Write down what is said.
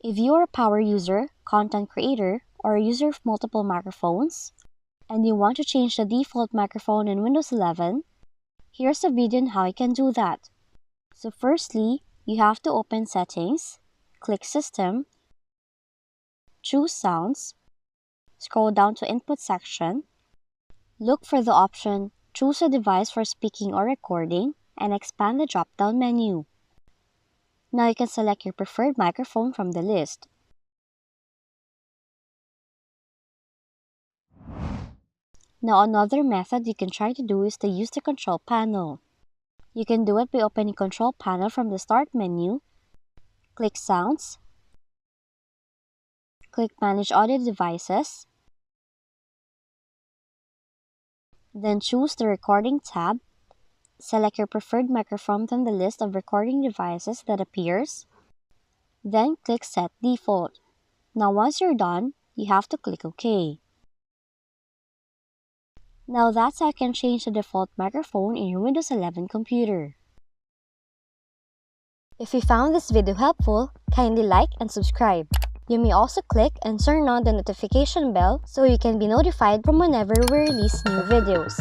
If you are a power user, content creator, or a user of multiple microphones, and you want to change the default microphone in Windows 11, here's a video on how you can do that. So firstly, you have to open Settings, click System, choose Sounds, scroll down to Input section, look for the option Choose a device for speaking or recording, and expand the drop-down menu. Now you can select your preferred microphone from the list. Now another method you can try to do is to use the control panel. You can do it by opening Control Panel from the Start menu, click Sounds, click Manage Audio Devices, then choose the Recording tab, select your preferred microphone from the list of recording devices that appears, then click Set Default. Now once you're done, you have to click OK. Now that's how you can change the default microphone in your Windows 11 computer. If you found this video helpful, kindly like and subscribe. You may also click and turn on the notification bell so you can be notified from whenever we release new videos.